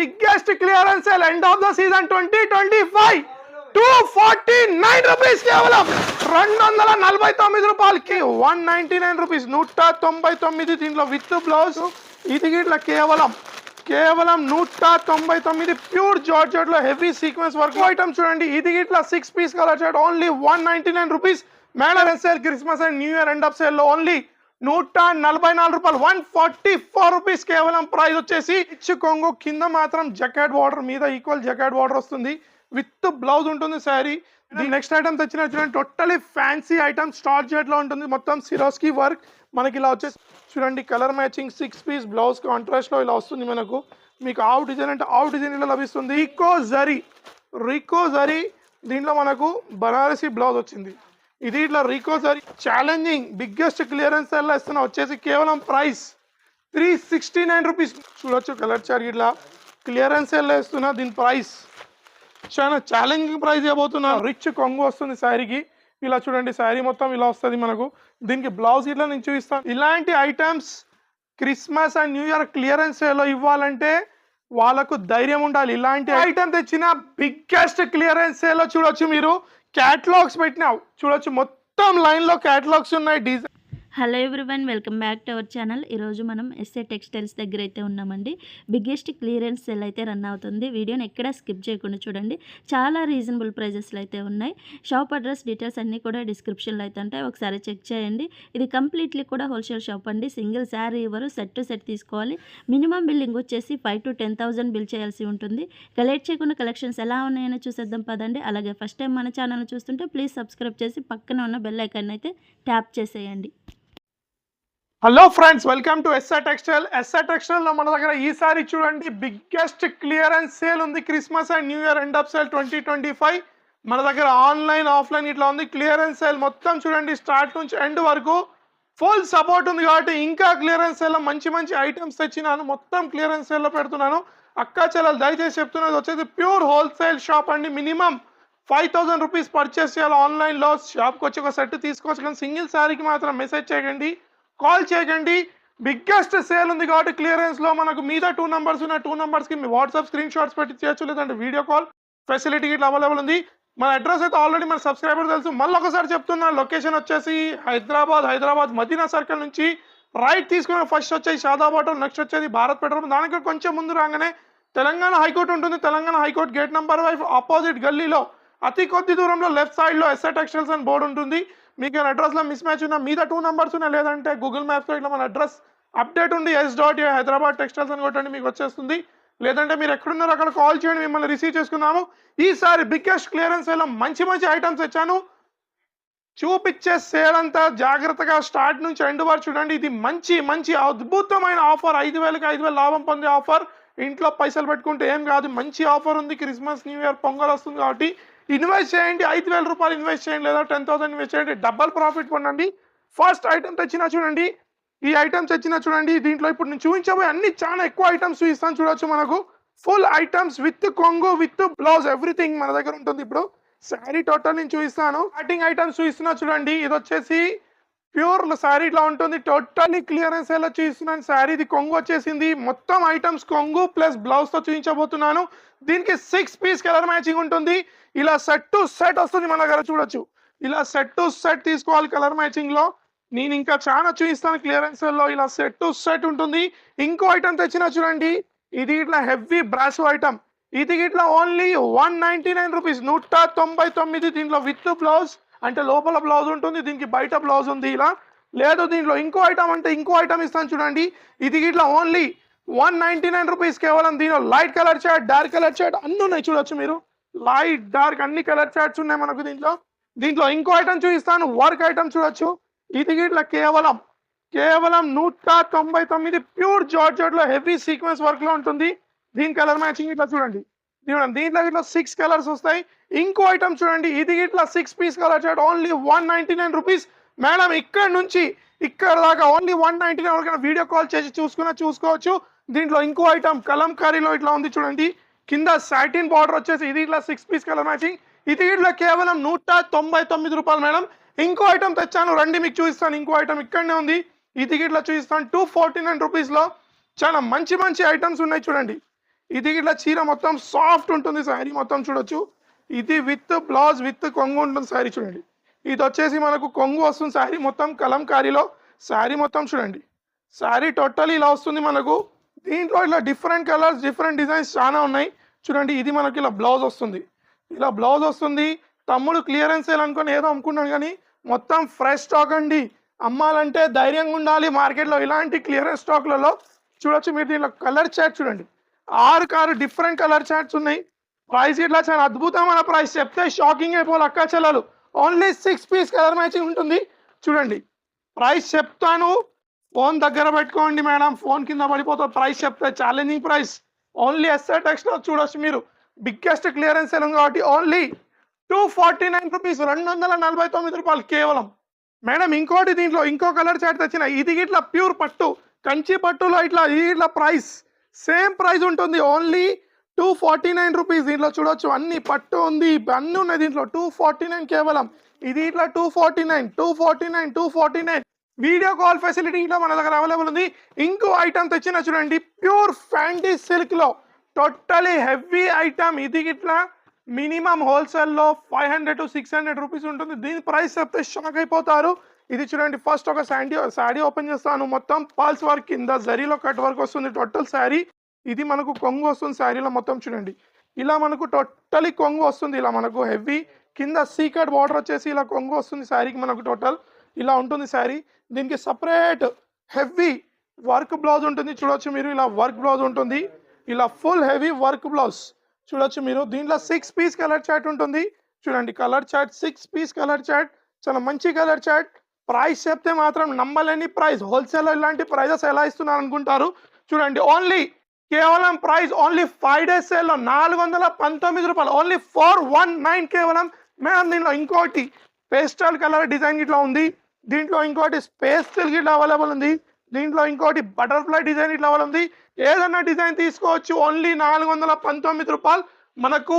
Biggest clearance sale end of the season 2025 249 rupees కేవలం 249 రూపాయలకి 199 rupees 199 దీంట్లో విత్ బ్లౌజ్ ఇది గిట్ల కేవలం 199 ప్యూర్ జార్జెట్ లో హెవీ సీక్వెన్స్ వర్క్ ఐటమ్ చూడండి ఇది గిట్ల 6 piece colour chart only 199 rupees madam sale Christmas and new year end of sale లో ఓన్లీ 144 రూపాయలు 144 రూపీస్ కేవలం ప్రైస్ వచ్చేసి ఇచ్ కొంగు కింద మాత్రం జకాట్ బార్డర్ మీద ఈక్వల్ జకాట్ బార్డర్ వస్తుంది విత్ బ్లౌజ్ ఉంటుంది శారీ నెక్స్ట్ ఐటమ్ తెచ్చిన చూడండి టోటలీ ఫ్యాన్సీ ఐటమ్ స్టార్ జెట్ లో ఉంటుంది మొత్తం సిరోస్కి వర్క్ మనకి ఇలా వచ్చేసి చూడండి colour matching 6 piece blouse contrast లో ఇలా వస్తుంది మనకు మీకు ఆవు డిజైన్ అంటే ఆవు డిజైన్ ఇలా లభిస్తుంది రికో జరీ దీంట్లో మనకు బనారసి బ్లౌజ్ వచ్చింది ఇది ఇట్లా Rico zari challenging biggest clearance sale లో ఇస్తున్నా వచ్చేసి కేవలం ప్రైస్ 369 రూపీస్ చూడొచ్చు కలర్ చార్ట్ ఇట్లా క్లియరెన్స్ సేల్ లో ఇస్తున్నా దీని ప్రైస్ చాలా ఛాలెంజింగ్ ప్రైస్ ఇవ్వబోతున్నా రిచ్ కొంగు వస్తుంది శారీకి ఇలా చూడండి శారీ మొత్తం ఇలా వస్తుంది మనకు దీనికి బ్లౌజ్ ఇట్లా నేను చూపిస్తాను ఇలాంటి items Christmas and new year clearance సేల్లో ఇవ్వాలంటే వాళ్ళకు ధైర్యం ఉండాలి ఇలాంటి ఐటమ్ తెచ్చిన బిగ్గెస్ట్ క్లియరెన్స్ సేల్లో చూడొచ్చు మీరు క్యాటలాగ్స్ పెట్టినావు చూడొచ్చు మొత్తం లైన్ లో క్యాటలాగ్స్ ఉన్నాయి design hello everyone welcome back to our channel ఈరోజు మనం ఎస్ఏ టెక్స్టైల్స్ దగ్గర అయితే ఉన్నామండి బిగ్గెస్ట్ క్లియరెన్స్ సెల్ అయితే రన్ అవుతుంది వీడియోని ఎక్కడా స్కిప్ చేయకుండా చూడండి చాలా రీజనబుల్ ప్రైజెస్లో అయితే ఉన్నాయి షాప్ అడ్రస్ డీటెయిల్స్ అన్నీ కూడా డిస్క్రిప్షన్లో అయితే ఉంటాయి ఒకసారి చెక్ చేయండి ఇది కంప్లీట్లీ కూడా హోల్సేల్ షాప్ అండి సింగిల్ శారీ ఇవ్వరు సెట్ టు సెట్ తీసుకోవాలి మినిమం బిల్లింగ్ వచ్చేసి 5,000 to 10,000 బిల్ చేయాల్సి ఉంటుంది కలెక్ట్ చేయకుండా కలెక్షన్స్ ఎలా ఉన్నాయో చూసేద్దాం పదండి అలాగే ఫస్ట్ టైం మన ఛానల్ చూస్తుంటే ప్లీజ్ సబ్స్క్రైబ్ చేసి పక్కన ఉన్న బెల్ ఐకాన్ అయితే ట్యాప్ చేసేయండి hello friends welcome to SR textile లో మన దగ్గర ఈసారి చూడండి బిగ్గెస్ట్ క్లియరెన్స్ సేల్ ఉంది Christmas and new year end of sale 2025 మన దగ్గర ఆన్లైన్ ఆఫ్లైన్ ఇట్లా ఉంది క్లియరెన్స్ సేల్ మొత్తం చూడండి స్టార్ట్ నుంచి ఎండ్ వరకు ఫుల్ సపోర్ట్ ఉంది కాబట్టి ఇంకా క్లియరెన్స్ సేల్ లో మంచి మంచి ఐటమ్స్ తెచ్చినాను మొత్తం క్లియరెన్స్ సేల్ లో పెడుతున్నాను అక్క చెల్లెలు దయచేసి చెప్తున్నది వచ్చేసి ప్యూర్ హోల్సేల్ షాప్ అండి మినిమం 5,000 రూపీస్ పర్చేస్ చేయాలి ఆన్లైన్ లో షాప్కి వచ్చి ఒక సెట్ తీసుకోవచ్చు కానీ సింగిల్ శారీకి మాత్రం మెసేజ్ చేయకండి కాల్ చేయకండి బిగ్గెస్ట్ సేల్ ఉంది కాబట్టి క్లియరెన్స్ లో మనకు మీద 2 నెంబర్స్ ఉన్న 2 నెంబర్స్ కి మీ వాట్సాప్ స్క్రీన్ షాట్స్ పెట్టి చేయొచ్చు లేదంటే వీడియో కాల్ ఫెసిలిటీ ఇట్లా అవైలబుల్ ఉంది మన అడ్రస్ అయితే ఆల్రెడీ మన సబ్స్క్రైబర్ తెలుసు మళ్ళీ ఒకసారి చెప్తున్నా లొకేషన్ వచ్చేసి హైదరాబాద్ మదీనా సర్కిల్ నుంచి రైట్ తీసుకుని ఫస్ట్ వచ్చేసి షాదాబాద్ నెక్స్ట్ వచ్చేది భారత్ పెట్రోల్ దానికి కొంచెం ముందు రాగానే తెలంగాణ హైకోర్టు ఉంటుంది Telangana high court gate number 5 opposite గల్లీలో అతి కొద్ది దూరంలో లెఫ్ట్ సైడ్ లో ఎస్ఆర్ టెక్స్టైల్స్ అని బోర్డు ఉంటుంది మీకు అడ్రస్ లో మిస్ మ్యాచ్ ఉన్నా మీద 2 నెంబర్స్ ఉన్నా లేదంటే గూగుల్ మ్యాప్స్ లో ఇట్లా మన అడ్రస్ అప్డేట్ ఉంది S.A హైదరాబాద్ టెక్స్టైల్స్ అని కొట్టండి మీకు వచ్చేస్తుంది లేదంటే మీరు ఎక్కడున్నారో అక్కడ కాల్ చేయండి మిమ్మల్ని రిసీవ్ చేసుకున్నాము ఈసారి బిగ్గెస్ట్ క్లియరెన్స్ సేల్ మంచి మంచి ఐటమ్స్ తెచ్చాను చూపించే సేల్ అంతా జాగ్రత్తగా స్టార్ట్ నుంచి ఎండ్ వరకు చూడండి ఇది మంచి అద్భుతమైన ఆఫర్ 5,000కి 5,000 లాభం పొందే ఆఫర్ ఇంట్లో పైసలు పెట్టుకుంటే ఏం కాదు మంచి ఆఫర్ ఉంది క్రిస్మస్ న్యూ ఇయర్ పొంగల్ వస్తుంది కాబట్టి ఇన్వెస్ట్ చేయండి 5,000 రూపాయలు ఇన్వెస్ట్ చేయండి లేదా 10,000 ఇన్వెస్ట్ చేయండి డబల్ ప్రాఫిట్ పొందండి ఫస్ట్ ఐటమ్ తెచ్చినా చూడండి ఈ ఐటమ్స్ తెచ్చినా చూడండి దీంట్లో ఇప్పుడు నేను చూపించబోయే అన్ని చాలా ఎక్కువ ఐటమ్స్ చూపిస్తాను చూడొచ్చు మనకు ఫుల్ ఐటమ్స్ విత్ కొంగు విత్ బ్లౌజ్ ఎవ్రీథింగ్ మన దగ్గర ఉంటుంది ఇప్పుడు శారీ టోటల్ నేను చూపిస్తాను స్టార్టింగ్ ఐటమ్స్ చూపిస్తున్నా చూడండి ఇది వచ్చేసి ప్యూర్ శారీ ఇట్లా ఉంటుంది టోటల్లీ క్లియరెన్స్ ఎలా చూపిస్తున్నాను శారీ ఇది కొంగు వచ్చేసింది మొత్తం ఐటమ్స్ కొంగు ప్లస్ బ్లౌజ్ తో చూపించబోతున్నాను దీనికి 6 పీస్ కలర్ మ్యాచింగ్ ఉంటుంది ఇలా సెట్ టు సెట్ వస్తుంది మన దగ్గర చూడొచ్చు ఇలా సెట్ టు సెట్ తీసుకోవాలి కలర్ మ్యాచింగ్ లో నేను ఇంకా చాలా చూపిస్తాను క్లియరెన్స్ లో ఇలా సెట్ టు సెట్ ఉంటుంది ఇంకో ఐటమ్ తెచ్చినా చూడండి ఇది ఇట్లా హెవీ బ్రాస్ ఐటమ్ ఇది ఇట్లా ఓన్లీ 199 రూపీస్ 199 దీంట్లో విత్ బ్లౌజ్ అంటే లోపల బ్లౌజ్ ఉంటుంది దీనికి బయట బ్లౌజ్ ఉంది ఇలా లేదు దీంట్లో ఇంకో ఐటమ్ అంటే ఇంకో ఐటమ్ ఇస్తాను చూడండి ఇది ఇట్లా ఓన్లీ 199 రూపీస్ కేవలం దీనిలో light colour chart dark colour chart అన్నీ ఉన్నాయి చూడొచ్చు మీరు లైట్ డార్క్ అన్ని కలర్ చార్ట్స్ ఉన్నాయి మనకు దీంట్లో ఇంకో ఐటమ్ చూపిస్తాను వర్క్ ఐటమ్ చూడొచ్చు ఇది ఇట్లా కేవలం 199 ప్యూర్ జార్జెట్ లో హెవీ సీక్వెన్స్ వర్క్ లో ఉంటుంది దీని కలర్ మ్యాచింగ్ ఇట్లా చూడండి దీంట్లో ఇట్లా 6 కలర్స్ వస్తాయి ఇంకో ఐటమ్ చూడండి ఇది ఇట్లా 6 piece colour chart only 199 rupees madam ఇక్కడ నుంచి ఇక్కడ దాకా ఓన్లీ 199 వరకు వీడియో కాల్ చేసి చూసుకోవచ్చు దీంట్లో ఇంకో ఐటమ్ కలంకారీలో ఇట్లా ఉంది చూడండి కింద సాటిన్ బార్డర్ వచ్చేసి ఇది ఇట్లా 6 పీస్ కలర్ మ్యాచింగ్ ఇది ఇట్లా కేవలం 199 రూపాయలు మేడం ఇంకో ఐటమ్ తెచ్చాను రండి మీకు చూపిస్తాను ఇంకో ఐటమ్ ఇక్కడనే ఉంది ఇది ఇట్లా చూపిస్తాను 249 రూపీస్ లో చాలా మంచి ఐటమ్స్ ఉన్నాయి చూడండి ఇది ఇట్లా చీర మొత్తం సాఫ్ట్ ఉంటుంది శారీ మొత్తం చూడొచ్చు. ఇది విత్ బ్లౌజ్ విత్ కొంగు ఉంటుంది శారీ చూడండి. ఇది వచ్చేసి మనకు కొంగు వస్తుంది శారీ మొత్తం కలంకారీలో. శారీ మొత్తం చూడండి, శారీ టోటల్ ఇలా వస్తుంది మనకు. దీంట్లో ఇలా డిఫరెంట్ కలర్స్ డిఫరెంట్ డిజైన్స్ చాలా ఉన్నాయి చూడండి. ఇది మనకి ఇలా బ్లౌజ్ వస్తుంది, ఇలా బ్లౌజ్ వస్తుంది. తమ్ముడు క్లియరెన్స్ సేల్ అనుకొని ఏదో అమ్ముకున్నాను కానీ మొత్తం ఫ్రెష్ స్టాక్ అండి. అమ్మాలంటే ధైర్యంగా ఉండాలి మార్కెట్లో. ఇలాంటి క్లియరెన్స్ స్టాక్లలో చూడొచ్చు మీరు. దీంట్లో కలర్ చార్ట్ చూడండి, 6 డిఫరెంట్ కలర్ చార్ట్స్ ఉన్నాయి. ప్రైస్ ఇట్లా చాలా అద్భుతమైన ప్రైస్, చెప్తే షాకింగ్ అయిపోవాలి అక్క చెల్లెలు. ఓన్లీ 6 పీస్ కలర్ మ్యాచింగ్ ఉంటుంది చూడండి. ప్రైస్ చెప్తాను, ఫోన్ దగ్గర పెట్టుకోండి మేడం, ఫోన్ కింద పడిపోతుంది ప్రైస్ చెప్తే. Challenging price only SR textile చూడొచ్చు మీరు. బిగ్గెస్ట్ క్లియరెన్స్ సేల్ కాబట్టి ఓన్లీ 249 రూపీస్, 249 రూపాయలు కేవలం. మేడం ఇంకోటి దీంట్లో ఇంకో కలర్ చార్ట్ తెచ్చిన. ఇది ఇట్లా ప్యూర్ పట్టు, కంచి పట్టులో ఇట్లా ప్రైస్ సేమ్ ప్రైస్ ఉంటుంది. Only 249 rupees. దీంట్లో చూడొచ్చు అన్ని పట్టు ఉంది, అన్నీ ఉన్నాయి దీంట్లో. 249 కేవలం. ఇది ఇట్లా 249 వీడియో కాల్ ఫెసిలిటీ ఇట్లా మన దగ్గర అవైలబుల్ ఉంది. ఇంకో ఐటమ్ తెచ్చిన చూడండి, ప్యూర్ ఫ్యాండీ సిల్క్ లో టోటలీ హెవీ ఐటమ్. ఇది ఇట్లా మినిమం హోల్సేల్లో 500 to 600 రూపీస్ ఉంటుంది. దీని ప్రైస్ చెప్తే షాక్ అయిపోతారు. ఇది చూడండి, ఫస్ట్ ఒక శారీ ఓపెన్ చేస్తాను. మొత్తం పాల్స్ వర్క్ కింద జరీలో కట్ వర్క్ వస్తుంది టోటల్ శారీ. ఇది మనకు కొంగు వస్తుంది శారీలో మొత్తం చూడండి. ఇలా మనకు టోటలీ కొంగు వస్తుంది. ఇలా మనకు హెవీ కింద సీకట్ బార్డర్ వచ్చేసి ఇలా కొంగు వస్తుంది శారీకి మనకు. టోటల్ ఇలా ఉంటుంది శారీ. దీనికి సపరేట్ హెవీ వర్క్ బ్లౌజ్ ఉంటుంది చూడొచ్చు మీరు. ఇలా వర్క్ బ్లౌజ్ ఉంటుంది, ఇలా ఫుల్ హెవీ వర్క్ బ్లౌజ్ చూడొచ్చు మీరు. దీంట్లో 6 పీస్ కలర్ చార్ట్ ఉంటుంది చూడండి. Colour chart 6 piece colour chart, చాలా మంచి కలర్ చార్ట్. ప్రైస్ చెప్తే మాత్రం నమ్మలేని ప్రైస్. హోల్సేల్లో ఇలాంటి ప్రైజెస్ ఎలా ఇస్తున్నారు అనుకుంటారు చూడండి. ఓన్లీ కేవలం ప్రైస్ ఓన్లీ 5 days సేల్లో 419 రూపాయలు, ఓన్లీ 419 కేవలం. మేడం దీంట్లో ఇంకోటి పేస్టల్ కలర్ డిజైన్ ఇట్లా ఉంది. దీంట్లో ఇంకోటి స్పేస్ సిల్క్ ఇట్లా అవైలబుల్ ఉంది. దీంట్లో ఇంకోటి బటర్ఫ్లై డిజైన్ ఇట్లా అవైలబుల్ ఉంది. ఏదన్నా డిజైన్ తీసుకోవచ్చు. ఓన్లీ 419 రూపాయలు. మనకు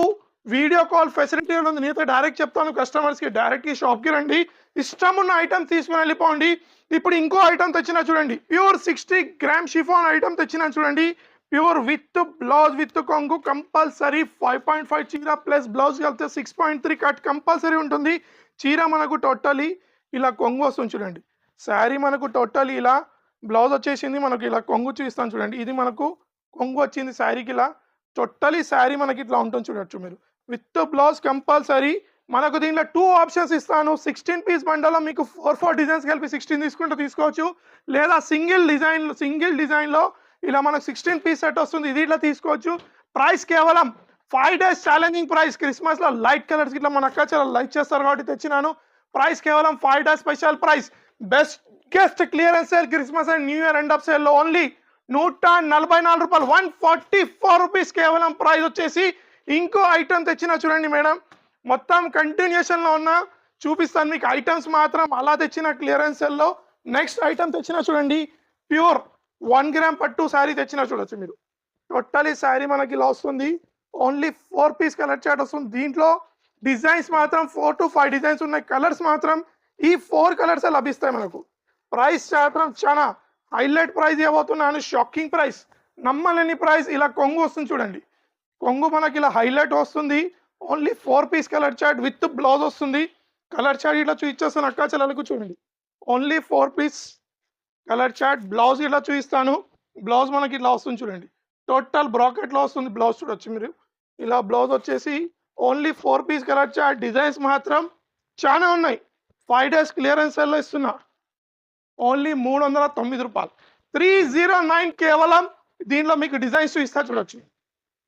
వీడియో కాల్ ఫెసిలిటీ ఉంది. నేనైతే డైరెక్ట్ చెప్తాను కస్టమర్స్కి, డైరెక్ట్గా షాప్కి రండి, ఇష్టం ఉన్న ఐటమ్ తీసుకుని వెళ్ళిపోండి. ఇప్పుడు ఇంకో ఐటమ్ తెచ్చినా చూడండి, ప్యూర్ 60 గ్రామ్ షిఫాన్ ఐటమ్ తెచ్చినా చూడండి. ప్యూర్ విత్ బ్లౌజ్ విత్ కొంగు కంపల్సరీ. 5.5 చీర ప్లస్ బ్లౌజ్ కలిపితే 6.3 కట్ కంపల్సరీ ఉంటుంది. చీర మనకు టోటలీ ఇలా కొంగు వస్తుంది చూడండి. శారీ మనకు టోటలీ ఇలా బ్లౌజ్ వచ్చేసింది. మనకు ఇలా కొంగు చూపిస్తాను చూడండి. ఇది మనకు కొంగు వచ్చింది శారీకి. ఇలా టోటలీ శారీ మనకి ఇట్లా ఉంటుంది చూడొచ్చు మీరు. With blouse compulsory. మనకు దీంట్లో 2 ఆప్షన్స్ ఇస్తాను. 16 పీస్ బండలో మీకు 4 డిజైన్స్ కలిపి 16 తీసుకుంటే తీసుకోవచ్చు. లేదా సింగిల్ డిజైన్లో ఇలా మనకు 16 పీస్ సెట్ వస్తుంది. ఇది ఇట్లా తీసుకోవచ్చు. ప్రైస్ కేవలం 5 days ఛాలెంజింగ్ ప్రైస్. క్రిస్మస్లో లైట్ కలర్స్ ఇట్లా మన అక్క చాలా లైక్ చేస్తారు కాబట్టి తెచ్చినాను. ప్రైస్ కేవలం 5 days special price. Best clearance sale Christmas and new year end of సేల్లో ఓన్లీ 144 రూపాయలు, 144 రూపీస్ కేవలం. ప్రైస్ వచ్చేసి ఇంకో ఐటమ్ తెచ్చినా చూడండి మేడం. మొత్తం కంటిన్యూషన్లో ఉన్న చూపిస్తాను మీకు ఐటమ్స్ మాత్రం అలా తెచ్చిన క్లియరెన్స్ సేల్లో. నెక్స్ట్ ఐటమ్ తెచ్చినా చూడండి, ప్యూర్ 1 గ్రామ్ పట్టు శారీ తెచ్చినా చూడొచ్చు మీరు. టోటలీ శారీ మనకి ఇలా వస్తుంది. ఓన్లీ 4 పీస్ కలర్ చార్ట్ వస్తుంది. దీంట్లో డిజైన్స్ మాత్రం 4 to 5 డిజైన్స్ ఉన్నాయి. కలర్స్ మాత్రం ఈ 4 కలర్స్ లభిస్తాయి మనకు. ప్రైస్ మాత్రం చాలా హైలైట్ ప్రైస్ ఇవ్వబోతున్నాను, షాకింగ్ ప్రైస్, నమ్మలేని ప్రైస్. ఇలా కొంగు వస్తుంది చూడండి. కొంగు మనకి ఇలా హైలైట్ వస్తుంది. Only 4 piece colour chart with blouse వస్తుంది. కలర్ చార్ట్ ఇట్లా చూపించేస్తాను అక్క చెల్లెలకు చూడండి. Only 4 piece colour chart. Blouse ఇలా చూపిస్తాను. బ్లౌజ్ మనకి ఇట్లా వస్తుంది చూడండి. టోటల్ బ్రాకెట్లో వస్తుంది బ్లౌజ్ చూడొచ్చు మీరు. ఇలా బ్లౌజ్ వచ్చేసి only 4 piece colour chart. Designs మాత్రం చాలా ఉన్నాయి. 5 days క్లియరెన్స్ సేల్లో ఇస్తున్నా. ఓన్లీ 309 రూపాయలు, 309 కేవలం. దీంట్లో మీకు డిజైన్స్ చూపిస్తా చూడొచ్చు.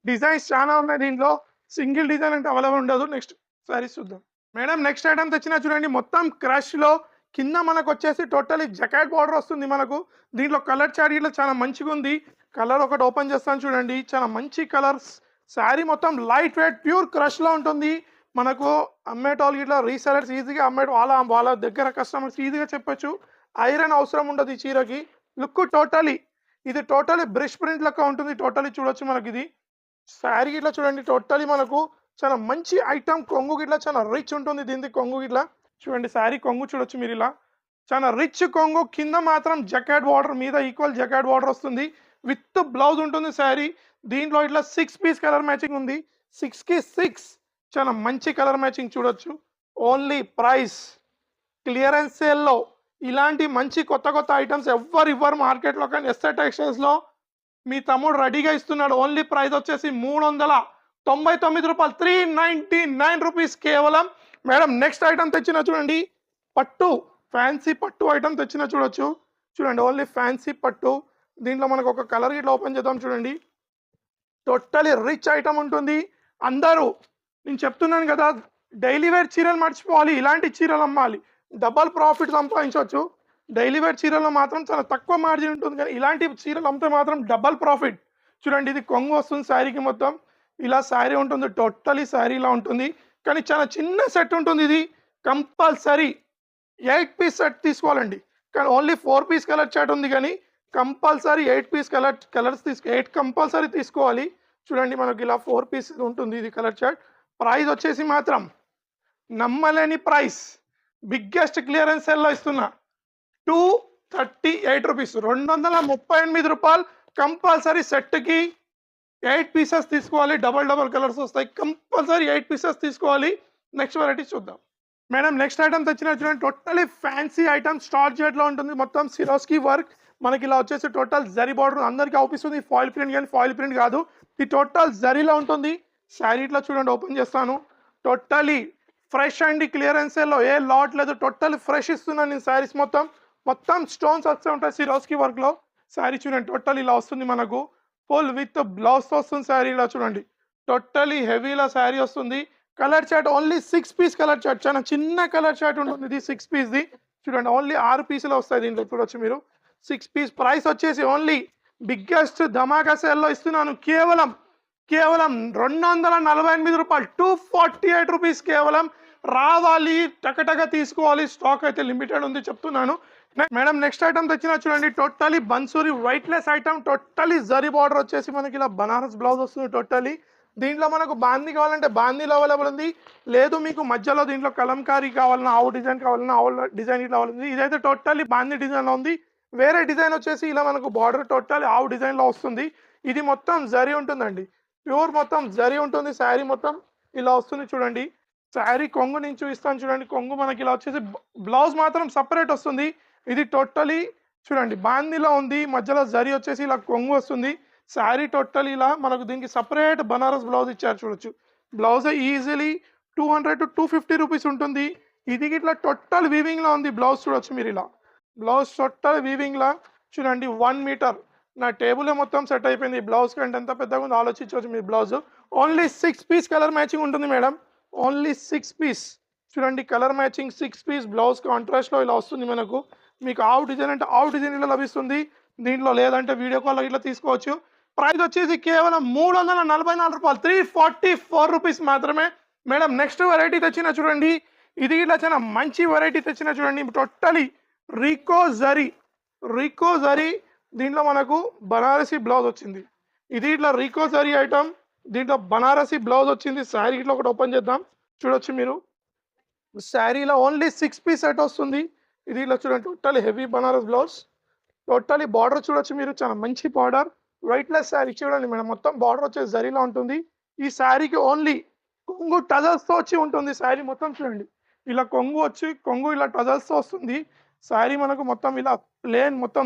డిజైన్స్ చాలా ఉన్నాయి దీంట్లో. సింగిల్ డిజైన్ అంటే అవైలబుల్ ఉండదు. నెక్స్ట్ సారీస్ చూద్దాం మేడం. నెక్స్ట్ ఐటమ్ తెచ్చినా చూడండి, మొత్తం క్రష్లో కింద మనకు వచ్చేసి టోటలీ జకాట్ బార్డర్ వస్తుంది మనకు. దీంట్లో కలర్ చార్ట్ ఇట్లా చాలా మంచిగా ఉంది. కలర్ ఒకటి ఓపెన్ చేస్తాను చూడండి, చాలా మంచి కలర్స్. శారీ మొత్తం లైట్ వెయిట్ ప్యూర్ క్రష్లో ఉంటుంది. మనకు అమ్మేటోళ్ళు ఇట్లా రీసెలర్స్ ఈజీగా వాళ్ళ దగ్గర కస్టమర్స్ ఈజీగా చెప్పొచ్చు. ఐరన్ అవసరం ఉండదు ఈ చీరకి. లుక్ టోటలీ ఇది టోటలీ బ్రష్ ప్రింట్ లెక్క ఉంటుంది. టోటలీ చూడొచ్చు మనకి. ఇది శారీ ఇట్లా చూడండి. టోటలీ మనకు చాలా మంచి ఐటమ్. కొంగు గిట్లా చాలా రిచ్ ఉంటుంది దీనికి. కొంగు గిట్లా చూడండి, శారీ కొంగు చూడొచ్చు మీరు. ఇలా చాలా రిచ్ కొంగు. కింద మాత్రం జకాట్ బార్డర్, మీద ఈక్వల్ జకాట్ బార్డర్ వస్తుంది. విత్ బ్లౌజ్ ఉంటుంది శారీ. దీంట్లో ఇట్లా 6 పీస్ కలర్ మ్యాచింగ్ ఉంది. 6కి 6 చాలా మంచి కలర్ మ్యాచింగ్ చూడొచ్చు. ఓన్లీ ప్రైస్ క్లియరెన్స్ సేల్లో ఇలాంటి మంచి కొత్త ఐటమ్స్ ఎవ్వరు ఇవ్వరు మార్కెట్లో. కానీ ఎస్ఆర్ టెక్స్టైల్స్లో మీ తమ్ముడు రెడీగా ఇస్తున్నాడు. ఓన్లీ ప్రైస్ వచ్చేసి 399 రూపాయలు, 399 రూపీస్ కేవలం. మేడం నెక్స్ట్ ఐటమ్ తెచ్చిన చూడండి, పట్టు ఫ్యాన్సీ పట్టు ఐటమ్ తెచ్చిన చూడొచ్చు. చూడండి ఓన్లీ ఫ్యాన్సీ పట్టు. దీంట్లో మనకు ఒక కలర్ ఇట్లా ఓపెన్ చేద్దాం చూడండి. టోటలీ రిచ్ ఐటమ్ ఉంటుంది. అందరూ నేను చెప్తున్నాను కదా, డైలీ వేర్ చీరలు మర్చిపోవాలి, ఇలాంటి చీరలు అమ్మాలి, డబల్ ప్రాఫిట్ సంపాదించవచ్చు. డైలీ వేర్ చీరల్లో మాత్రం చాలా తక్కువ మార్జిన్ ఉంటుంది, కానీ ఇలాంటి చీరలు అమ్మితే మాత్రం డబల్ ప్రాఫిట్. చూడండి ఇది కొంగు వస్తుంది శారీకి, మొత్తం ఇలా శారీ ఉంటుంది, టోటలీ శారీ ఇలా ఉంటుంది. కానీ చాలా చిన్న సెట్ ఉంటుంది. ఇది కంపల్సరీ 8 పీస్ సెట్ తీసుకోవాలండి. కానీ ఓన్లీ 4 పీస్ కలర్ చార్ట్ ఉంది, కానీ కంపల్సరీ 8 పీస్ కలర్స్ 8 కంపల్సరీ తీసుకోవాలి. చూడండి మనకి ఇలా 4 పీస్ ఉంటుంది ఇది కలర్ చార్ట్. ప్రైస్ వచ్చేసి మాత్రం నమ్మలేని ప్రైస్, బిగ్గెస్ట్ క్లియరెన్స్ సేల్లో ఇస్తున్నా 238 రూపీస్, 238 రూపాయలు. కంపల్సరీ సెట్కి 8 పీసెస్ తీసుకోవాలి. డబల్ కలర్స్ వస్తాయి. కంపల్సరీ 8 పీసెస్ తీసుకోవాలి. నెక్స్ట్ వెరైటీ చూద్దాం. మేడం నెక్స్ట్ ఐటమ్ తెచ్చిన చూడండి, టోటలీ ఫ్యాన్సీ ఐటమ్ స్టార్ జెట్లో ఉంటుంది. మొత్తం సిరోస్కి వర్క్ మనకి ఇలా వచ్చేసి టోటల్ జరీ బార్డర్ అందరికీ అవుపిస్తుంది. ఫాయిల్ ప్రింట్ కానీ ఫాయిల్ ప్రింట్ కాదు, ఇది టోటల్ జరీలో ఉంటుంది. శారీ ఇట్లా చూడండి ఓపెన్ చేస్తాను. టోటలీ ఫ్రెష్ అండి, క్లియరెన్స్ సేల్లో ఏ లాట్ లేదు, టోటల్ ఫ్రెష్ ఇస్తున్నాను నేను. శారీస్ మొత్తం స్టోన్స్ వస్తూ ఉంటాయి సిరోస్కి వర్క్లో. శారీ చూడండి టోటల్ ఇలా వస్తుంది మనకు, ఫుల్ విత్ బ్లౌజ్ వస్తుంది శారీ. ఇలా చూడండి టోటలీ హెవీలా శారీ వస్తుంది. Colour chart only 6 piece colour chart, చాలా చిన్న కలర్ చార్ట్ ఉంటుంది. ఇది 6 పీస్ది చూడండి, ఓన్లీ 6 పీసులు వస్తాయి దీంట్లో చూడొచ్చు మీరు. 6 పీస్ ప్రైస్ వచ్చేసి ఓన్లీ బిగ్గెస్ట్ ధమాకా సేల్లో ఇస్తున్నాను. కేవలం 248 రూపాయలు, 248 రూపీస్ కేవలం. రావాలి టకటక తీసుకోవాలి, స్టాక్ అయితే లిమిటెడ్ ఉంది చెప్తున్నాను. మేడం నెక్స్ట్ ఐటమ్ తెచ్చిన చూడండి, టోటలీ బన్సూరి weightless item, totally zari border వచ్చేసి మనకి ఇలా బనారస్ బ్లౌజ్ వస్తుంది. టోటలీ దీంట్లో మనకు బాందీ కావాలంటే బాందీలో అవైలబుల్ ఉంది, లేదు మీకు మధ్యలో దీంట్లో కలంకారీ కావాలన్నా, ఆవు డిజైన్ కావాలన్నా ఆవు డిజైన్ ఇట్లా ఉంది. ఇదైతే టోటలీ బాందీ డిజైన్లో ఉంది. వేరే డిజైన్ వచ్చేసి ఇలా మనకు బార్డర్ టోటలీ ఆవు డిజైన్లో వస్తుంది. ఇది మొత్తం జరీ ఉంటుందండి, ప్యూర్ మొత్తం జరీ ఉంటుంది. శారీ మొత్తం ఇలా వస్తుంది చూడండి. శారీ కొంగు నుంచి చూపిస్తాను చూడండి. కొంగు మనకి ఇలా వచ్చేసి బ్లౌజ్ మాత్రం సపరేట్ వస్తుంది. ఇది టోటలీ చూడండి బాందీలో ఉంది, మధ్యలో జరీ వచ్చేసి ఇలా కొంగు వస్తుంది. శారీ టోటల్ ఇలా మనకు దీనికి సపరేట్ బనారస్ బ్లౌజ్ ఇచ్చారు చూడొచ్చు. బ్లౌజ్ ఈజీలీ 200 to 250 రూపీస్ ఉంటుంది. ఇది ఇట్లా టోటల్ వీవింగ్లో ఉంది బ్లౌజ్ చూడొచ్చు మీరు. ఇలా బ్లౌజ్ టోటల్ వీవింగ్లా చూడండి, 1 మీటర్. నా టేబుల్ మొత్తం సెట్ అయిపోయింది. బ్లౌజ్ కంటే ఎంత పెద్దగా ఉందో ఆలోచించవచ్చు మీ blouse. Only 6 piece colour matching ఉంటుంది మేడం, ఓన్లీ 6 పీస్. చూడండి కలర్ మ్యాచింగ్ 6 పీస్ బ్లౌజ్ కాంట్రాస్ట్లో ఇలా వస్తుంది మనకు. మీకు ఆవు డిజైన్ అంటే ఆవు డిజైన్ ఇలా లభిస్తుంది దీంట్లో, లేదంటే వీడియో కాల్ ఇట్లా తీసుకోవచ్చు. ప్రైస్ వచ్చేసి కేవలం 344 రూపాయలు, 344 రూపీస్ మాత్రమే. మేడం నెక్స్ట్ వెరైటీ తెచ్చిన చూడండి, ఇది ఇట్లా చాలా మంచి వెరైటీ తెచ్చిన చూడండి. టోటలీ రీకో జరీ దీంట్లో మనకు బనారసీ బ్లౌజ్ వచ్చింది. ఇది ఇట్లా రీకో జరీ ఐటమ్, దీంట్లో బనారసీ బ్లౌజ్ వచ్చింది. శారీ ఇట్లా ఒకటి ఓపెన్ చేద్దాం చూడొచ్చు మీరు. శారీలో ఓన్లీ 6 పీస్ సెట్ వస్తుంది. ఇది ఇలా చూడండి totally heavy Banaras blouse. Totally border చూడొచ్చు మీరు, చాలా మంచి బార్డర్. వైట్లెస్ శారీ చూడండి మేడం, మొత్తం బార్డర్ వచ్చేసి జరీలో ఉంటుంది. ఈ శారీకి ఓన్లీ కొంగు టజల్స్తో వచ్చి ఉంటుంది. శారీ మొత్తం చూడండి ఇలా కొంగు ఇలా టజల్స్తో వస్తుంది. శారీ మనకు మొత్తం ఇలా ప్లేన్ మొత్తం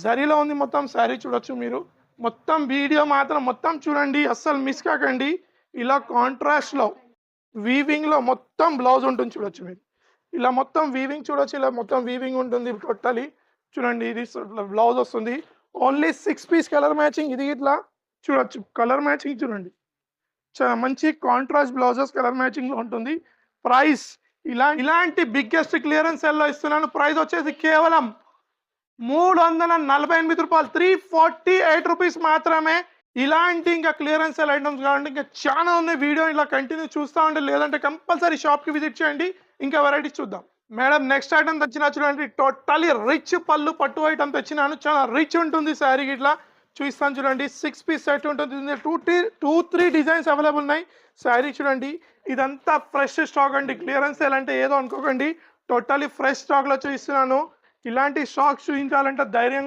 జరీలో ఉంది మొత్తం శారీ చూడొచ్చు మీరు. మొత్తం వీడియో మాత్రం మొత్తం చూడండి, అస్సలు మిస్ కాకండి. ఇలా కాంట్రాస్ట్లో వీవింగ్లో మొత్తం బ్లౌజ్ ఉంటుంది చూడొచ్చు మీరు. ఇలా మొత్తం వీవింగ్ చూడొచ్చు, ఇలా మొత్తం వీవింగ్ ఉంటుంది టోటలీ చూడండి. ఇది బ్లౌజ్ వస్తుంది. Only 6 piece colour matching. ఇది ఇట్లా చూడొచ్చు కలర్ మ్యాచింగ్ చూడండి, చాలా మంచి కాంట్రాస్ట్ బ్లౌజెస్ కలర్ మ్యాచింగ్లో ఉంటుంది. ప్రైస్ ఇలాంటి బిగ్గెస్ట్ క్లియరెన్స్ సేల్లో ఇస్తున్నాను. ప్రైస్ వచ్చేసి కేవలం 348 రూపాయలు, 348 రూపీస్ మాత్రమే. ఇలాంటి ఇంకా క్లియరెన్స్ సేల్ ఐటమ్స్ కావాలంటే ఇంకా చాలా ఉన్నాయి. వీడియో ఇలా కంటిన్యూ చూస్తూ ఉంటే, లేదంటే కంపల్సరీ షాప్కి విజిట్ చేయండి, ఇంకా వెరైటీస్ చూద్దాం. మేడం నెక్స్ట్ ఐటమ్ తెచ్చినా చూడండి, టోటలీ రిచ్ పళ్ళు పట్టు ఐటమ్ తెచ్చినాను. చాలా రిచ్ ఉంటుంది శారీ. ఇట్లా చూపిస్తాను చూడండి, 6 పీస్ సెట్ ఉంటుంది. 2-3 డిజైన్స్ అవైలబుల్ ఉన్నాయి. శారీ చూడండి, ఇదంతా ఫ్రెష్ స్టాక్ అండి. క్లియరెన్స్ సేల్ అంటే ఏదో అనుకోకండి, టోటలీ ఫ్రెష్ స్టాక్లో చూపిస్తున్నాను. ఇలాంటి స్టాక్ చూపించాలంటే ధైర్యం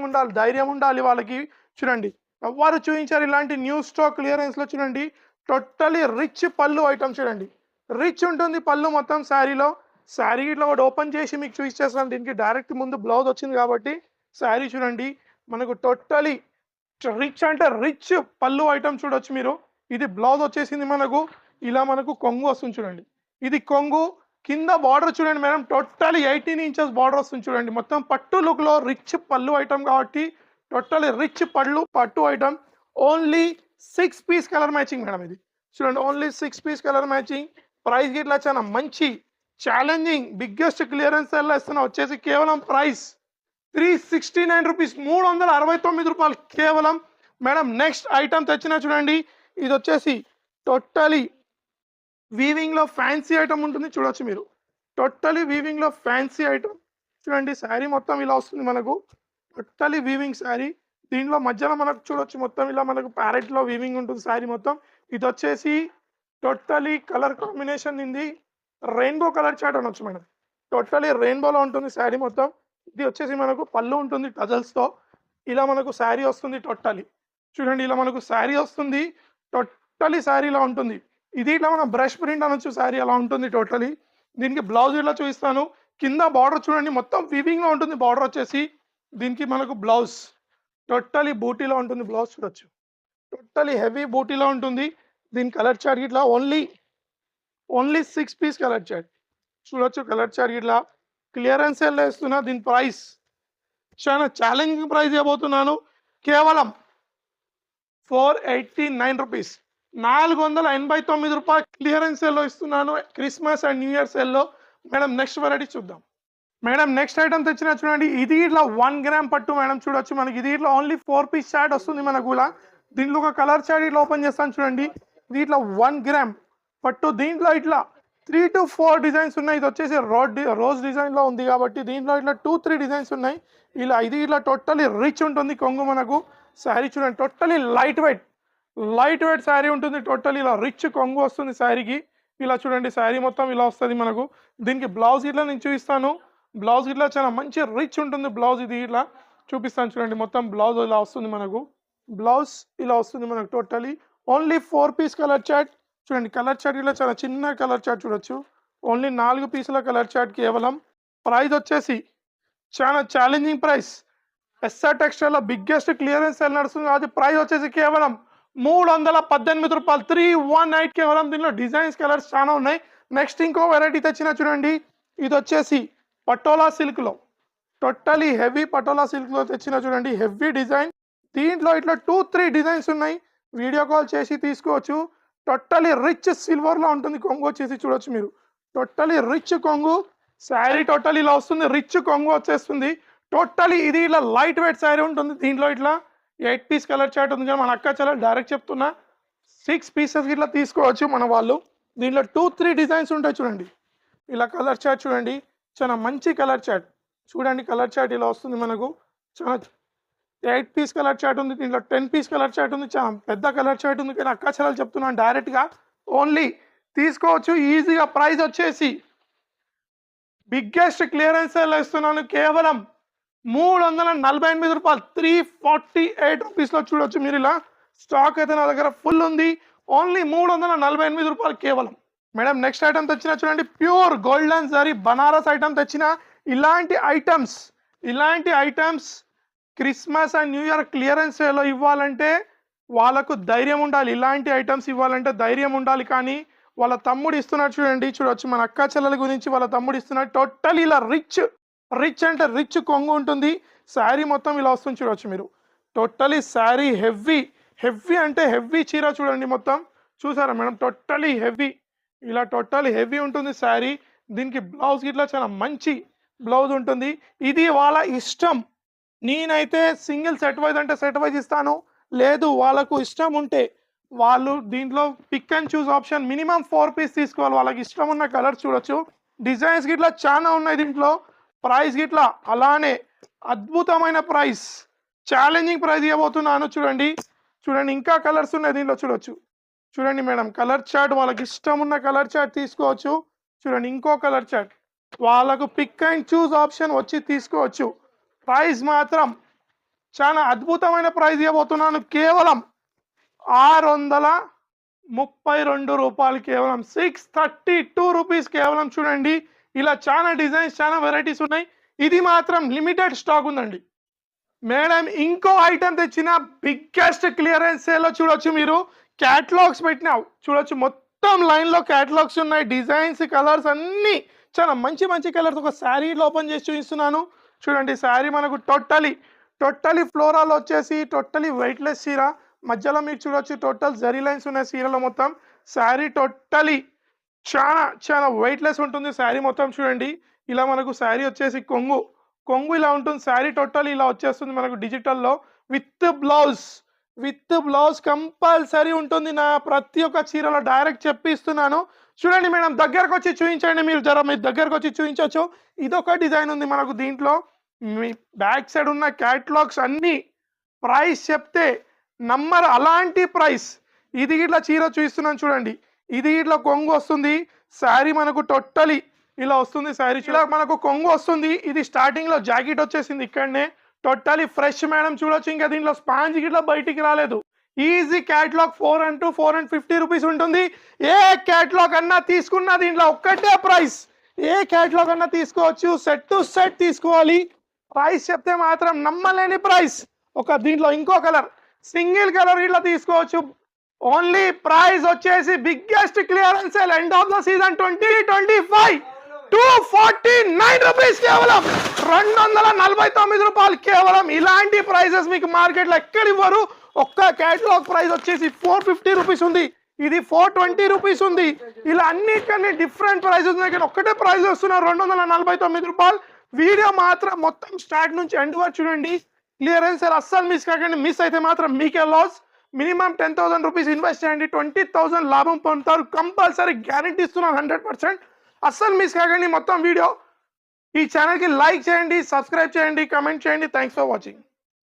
ఉండాలి వాళ్ళకి. చూడండి ఎవరు చూపించారు ఇలాంటి న్యూ స్టాక్ క్లియరెన్స్లో. చూడండి టోటలీ రిచ్ పళ్ళు ఐటమ్ చూడండి, రిచ్ ఉంటుంది పళ్ళు మొత్తం శారీలో. శారీ ఇట్లా ఒకటి ఓపెన్ చేసి మీకు చూపించేస్తాను. దీనికి డైరెక్ట్ ముందు బ్లౌజ్ వచ్చింది కాబట్టి శారీ చూడండి మనకు టోటలీ రిచ్ అంటే రిచ్ పళ్ళు ఐటమ్ చూడొచ్చు మీరు. ఇది బ్లౌజ్ వచ్చేసింది మనకు, ఇలా మనకు కొంగు వస్తుంది చూడండి. ఇది కొంగు, కింద బార్డర్ చూడండి మేడం టోటలీ 18 ఇంచెస్ బార్డర్ వస్తుంది చూడండి. మొత్తం పట్టు లుక్లో రిచ్ పళ్ళు ఐటమ్ కాబట్టి టోటలీ రిచ్ పట్టు item. Only 6 piece colour matching madam. ఇది చూడండి only 6 piece colour matching. Price గిట్లా చాలా మంచి ఛాలెంజింగ్ బిగ్గెస్ట్ క్లియరెన్స్ సెల్ ఇస్తున్నా. వచ్చేసి కేవలం ప్రైస్ 369 రూపీస్, 369 రూపాయలు కేవలం మేడం. నెక్స్ట్ ఐటమ్ తెచ్చినా చూడండి, ఇది వచ్చేసి టోటలీ వీవింగ్లో ఫ్యాన్సీ ఐటమ్ ఉంటుంది చూడొచ్చు మీరు. టోటలీ వీవింగ్లో ఫ్యాన్సీ ఐటమ్ చూడండి. శారీ మొత్తం ఇలా వస్తుంది మనకు, టోటలీ వీవింగ్ శారీ. దీనిలో మధ్యలో మనకు చూడొచ్చు మొత్తం ఇలా మనకు ప్యారెట్లో వీవింగ్ ఉంటుంది శారీ మొత్తం. ఇది వచ్చేసి టోటలీ కలర్ కాంబినేషన్ ఇది రెయిన్బో కలర్ చాట్ అనొచ్చు మేడం. టోటలీ రెయిన్బోలో ఉంటుంది శారీ మొత్తం. ఇది వచ్చేసి మనకు పళ్ళు ఉంటుంది టజల్స్తో. ఇలా మనకు శారీ వస్తుంది టోటలీ చూడండి, ఇలా మనకు శారీ వస్తుంది టోటలీ శారీ ఇలా ఉంటుంది. ఇది ఇట్లా మనం బ్రష్ ప్రింట్ అనొచ్చు శారీ అలా ఉంటుంది టోటలీ. దీనికి బ్లౌజ్ ఇట్లా చూపిస్తాను. కింద బార్డర్ చూడండి మొత్తం వీవింగ్లో ఉంటుంది బార్డర్ వచ్చేసి. దీనికి మనకు బ్లౌజ్ టోటలీ బూటీలో ఉంటుంది బ్లౌజ్ చూడొచ్చు, టోటలీ హెవీ బూటీలో ఉంటుంది. దీని కలర్ చార్ట్ ఇట్లా ఓన్లీ 6 పీస్ కలర్ చార్ట్ చూడొచ్చు. కలర్ చార్ట్ ఇట్లా క్లియరెన్స్ సేల్ వేస్తున్నా. దీని ప్రైస్ చాలా ఛాలెంజింగ్ ప్రైస్ ఇవ్వబోతున్నాను, కేవలం 489 రూపీస్, 489 రూపాయలు క్లియరెన్స్ సేల్లో ఇస్తున్నాను క్రిస్మస్ అండ్ న్యూ ఇయర్ సేల్లో. మేడం నెక్స్ట్ వెరైటీ చూద్దాం. మేడం నెక్స్ట్ ఐటమ్ తెచ్చినా చూడండి, ఇది ఇట్లా 1 గ్రామ్ పట్టు మేడం చూడొచ్చు మనకి. ఇది ఇట్లా ఓన్లీ 4 పీస్ చార్ట్ వస్తుంది మనకు ఇలా. దీంట్లో ఒక కలర్ చార్ట్ ఇట్లా ఓపెన్ చేస్తాను చూడండి. ఇది ఇట్లా 1 గ్రామ్ పట్టు. దీంట్లో ఇట్లా 3 to 4 డిజైన్స్ ఉన్నాయి. ఇది వచ్చేసి రోజ్ డిజైన్లో ఉంది కాబట్టి దీంట్లో ఇట్లా 2-3 డిజైన్స్ ఉన్నాయి ఇలా. ఇది ఇట్లా టోటలీ రిచ్ ఉంటుంది కొంగు మనకు. శారీ చూడండి టోటలీ లైట్ వెయిట్ శారీ ఉంటుంది. టోటలీ ఇలా రిచ్ కొంగు వస్తుంది శారీకి. ఇలా చూడండి శారీ మొత్తం ఇలా వస్తుంది మనకు. దీనికి బ్లౌజ్ ఇట్లా నేను చూపిస్తాను. బ్లౌజ్ ఇట్లా చాలా మంచి రిచ్ ఉంటుంది బ్లౌజ్. ఇది ఇట్లా చూపిస్తాను చూడండి, మొత్తం బ్లౌజ్ ఇలా వస్తుంది మనకు. బ్లౌజ్ ఇలా వస్తుంది మనకు totally. Only 4 piece colour chart చూడండి. కలర్ చార్ట్ ఇట్లా చాలా చిన్న కలర్ చార్ట్ చూడొచ్చు. ఓన్లీ 4 పీసుల కలర్ చార్ట్ కేవలం. ప్రైస్ వచ్చేసి చాలా ఛాలెంజింగ్ ప్రైస్. ఎస్ఆర్ టెక్స్టైల్లో బిగ్గెస్ట్ క్లియరెన్స్ సేల్ నడుస్తుంది. అది ప్రైస్ వచ్చేసి కేవలం 318 రూపాయలు, 318 కేవలం. దీనిలో డిజైన్స్ కలర్స్ చాలా ఉన్నాయి. నెక్స్ట్ ఇంకో వెరైటీ తెచ్చినా చూడండి, ఇది వచ్చేసి పటోలా సిల్క్లో టోటలీ హెవీ పటోలా సిల్క్లో తెచ్చినా చూడండి. Heavy design. దీంట్లో ఇట్లా 2-3 డిజైన్స్ ఉన్నాయి. వీడియో కాల్ చేసి తీసుకోవచ్చు. టోటలీ రిచ్ సిల్వర్లో ఉంటుంది కొంగు వచ్చేసి చూడొచ్చు మీరు. టోటలీ రిచ్ కొంగు శారీ టోటలీ ఇలా వస్తుంది. రిచ్ కొంగు వచ్చేస్తుంది టోటలీ. ఇది ఇలా లైట్ వెయిట్ శారీ ఉంటుంది. దీంట్లో ఇట్లా 8 పీస్ కలర్ చార్ట్ ఉంది కానీ మన అక్క చాలా డైరెక్ట్ చెప్తున్నా 6 పీసెస్ ఇట్లా తీసుకోవచ్చు మన వాళ్ళు. దీంట్లో 2-3 డిజైన్స్ ఉంటాయి చూడండి. ఇలా కలర్ చార్ట్ చూడండి, చాలా మంచి కలర్ చార్ట్ చూడండి. కలర్ చార్ట్ ఇలా వస్తుంది మనకు. చాలా 8 పీస్ కలర్ చార్ట్ ఉంది. దీంట్లో 10 పీస్ కలర్ చార్ట్ ఉంది. చాలా పెద్ద కలర్ చార్ట్ ఉంది కానీ అక్క చాలా చెప్తున్నాను డైరెక్ట్గా ఓన్లీ తీసుకోవచ్చు ఈజీగా. ప్రైస్ వచ్చేసి బిగ్గెస్ట్ క్లియరెన్స్ సేల్ ఇస్తున్నాను కేవలం 348 రూపాయలు, 348 రూపీస్లో చూడొచ్చు మీరు. ఇలా స్టాక్ అయితే నా దగ్గర ఫుల్ ఉంది. ఓన్లీ 348 రూపాయలు కేవలం. మేడం నెక్స్ట్ ఐటమ్ తెచ్చినా చూడండి, pure golden zari Banaras item తెచ్చిన. ఇలాంటి items Christmas and new year clearance సేల్లో ఇవ్వాలంటే వాళ్ళకు ధైర్యం ఉండాలి. ఇలాంటి ఐటమ్స్ ఇవ్వాలంటే ధైర్యం ఉండాలి. కానీ వాళ్ళ తమ్ముడు ఇస్తున్నాడు చూడండి, చూడొచ్చు మన అక్క చెల్లెల గురించి వాళ్ళ తమ్ముడు ఇస్తున్నాడు. టోటల్ ఇలా రిచ్ అంటే రిచ్ కొంగు ఉంటుంది. శారీ మొత్తం ఇలా వస్తుంది చూడొచ్చు మీరు. టోటలీ శారీ హెవీ అంటే హెవీ చీర చూడండి మొత్తం. చూసారా మేడం టోటలీ హెవీ, ఇలా టోటలీ హెవీ ఉంటుంది శారీ. దీనికి బ్లౌజ్ ఇట్లా చాలా మంచి బ్లౌజ్ ఉంటుంది. ఇది వాళ్ళ ఇష్టం. నేనైతే సింగిల్ సెట్ వైజ్ అంటే సెట్ వైజ్ ఇస్తాను. లేదు వాళ్ళకు ఇష్టం ఉంటే వాళ్ళు దీంట్లో pick and choose option minimum 4 piece తీసుకోవాలి. వాళ్ళకి ఇష్టం ఉన్న కలర్స్ చూడొచ్చు. డిజైన్స్ గిట్లా చాలా ఉన్నాయి దీంట్లో. ప్రైస్ గిట్లా అలానే అద్భుతమైన ప్రైస్, ఛాలెంజింగ్ ప్రైస్ ఇవ్వబోతున్నాను. చూడండి ఇంకా కలర్స్ ఉన్నాయి దీంట్లో చూడొచ్చు. చూడండి మేడం కలర్ చార్ట్, వాళ్ళకి ఇష్టం ఉన్న కలర్ చార్ట్ తీసుకోవచ్చు. చూడండి ఇంకో కలర్ చార్ట్, వాళ్ళకు పిక్ అండ్ చూస్ ఆప్షన్ వచ్చి తీసుకోవచ్చు. ప్రైస్ మాత్రం చాలా అద్భుతమైన ప్రైస్ ఇవ్వబోతున్నాను. కేవలం 632 రూపాయలు, కేవలం 632 రూపీస్ కేవలం. చూడండి, ఇలా చాలా డిజైన్స్, చాలా వెరైటీస్ ఉన్నాయి. ఇది మాత్రం లిమిటెడ్ స్టాక్ ఉందండి మేడం. ఇంకో ఐటమ్ తెచ్చిన బిగ్గెస్ట్ క్లియరెన్స్ సేల్ లో చూడొచ్చు. మీరు క్యాటలాగ్స్ పెట్టినావు చూడొచ్చు, మొత్తం లైన్ లో క్యాటలాగ్స్ ఉన్నాయి. డిజైన్స్, కలర్స్ అన్ని చాలా మంచి మంచి కలర్స్. ఒక శారీ ఓపెన్ చేసి చూపిస్తున్నాను చూడండి. శారీ మనకు టోటలీ ఫ్లోరాల్ వచ్చేసి టోటలీ వెయిట్లెస్ చీర. మధ్యలో మీకు చూడొచ్చు టోటల్ జరీ లైన్స్ ఉన్నాయి చీరలో మొత్తం. శారీ టోటలీ చాలా వెయిట్లెస్ ఉంటుంది శారీ మొత్తం. చూడండి, ఇలా మనకు శారీ వచ్చేసి కొంగు ఇలా ఉంటుంది. శారీ టోటల్ ఇలా వచ్చేస్తుంది మనకు డిజిటల్లో. విత్ బ్లౌజ్ కంపల్సరీ ఉంటుంది నా ప్రతి ఒక్క చీరలో. డైరెక్ట్ చెప్పిస్తున్నాను. చూడండి మేడం, దగ్గరకు వచ్చి చూపించండి. మీరు దగ్గరకు వచ్చి చూపించవచ్చు. ఇదొక డిజైన్ ఉంది మనకు దీంట్లో. మీ బ్యాక్ సైడ్ ఉన్న క్యాటలాగ్స్ అన్ని ప్రైస్ చెప్తే నమ్మరు, అలాంటి ప్రైస్. ఇది ఇట్లా చీర చూపిస్తున్నాను చూడండి. ఇది ఇట్లా కొంగు వస్తుంది. శారీ మనకు టోటలీ ఇలా వస్తుంది. శారీ ఇలా మనకు కొంగు వస్తుంది. ఇది స్టార్టింగ్ లో జాకెట్ వచ్చేసింది ఇక్కడనే. టోటలీ ఫ్రెష్ మేడం చూడొచ్చు. ఇంకా దీంట్లో స్పాంజ్ గిట్లా బయటికి రాలేదు. ఈజీ క్యాటలాగ్ 450 రూపీస్ ఉంటుంది. ఏ క్యాటలాగ్ అన్నా తీసుకున్నా దీంట్లో ఒక్కటే ప్రైస్. ఏ క్యాటలాగ్ అన్నా తీసుకోవచ్చు, సెట్ టు సెట్ తీసుకోవాలి. ప్రైస్ చెప్తే మాత్రం నమ్మలేని ప్రైస్. దీంట్లో ఇంకో కలర్, సింగిల్ కలర్ ఇట్లా తీసుకోవచ్చు. ఓన్లీ ప్రైస్ వచ్చేసి biggest clearance sale end of the season 2025 249 rupees, కేవలం 249 రూపాయలు కేవలం. ఇలాంటి ప్రైసెస్ మీకు మార్కెట్ లో ఎక్కడ ఇవ్వరు. ఒక్క కేటలాగ్ ప్రైస్ వచ్చేసి 450 రూపీస్ ఉంది. ఇది 420 రూపీస్ ఉంది. ఇలా అన్నిటికన్నీ డిఫరెంట్ ప్రైసెస్ ఉన్నాయి. కానీ ఒక్కటే ప్రైస్ వస్తున్నారు 249 రూపాయలు. వీడియో మాత్రం మొత్తం స్టార్ట్ నుంచి ఎండ్ వరకు చూడండి. క్లియరెన్స్ సేల్ అస్సలు మిస్ కాకండి. మిస్ అయితే మాత్రం మీకే లాస్. మినిమం 10,000 రూపీస్ ఇన్వెస్ట్ చేయండి, 20,000 లాభం పొందుతారు కంపల్సరీ, గ్యారంటీ ఇస్తున్నాను 100%. అస్సలు మిస్ కాకండి మొత్తం వీడియో. ఈ ఛానల్కి లైక్ చేయండి, సబ్స్క్రైబ్ చేయండి, కమెంట్ చేయండి. Thanks for watching.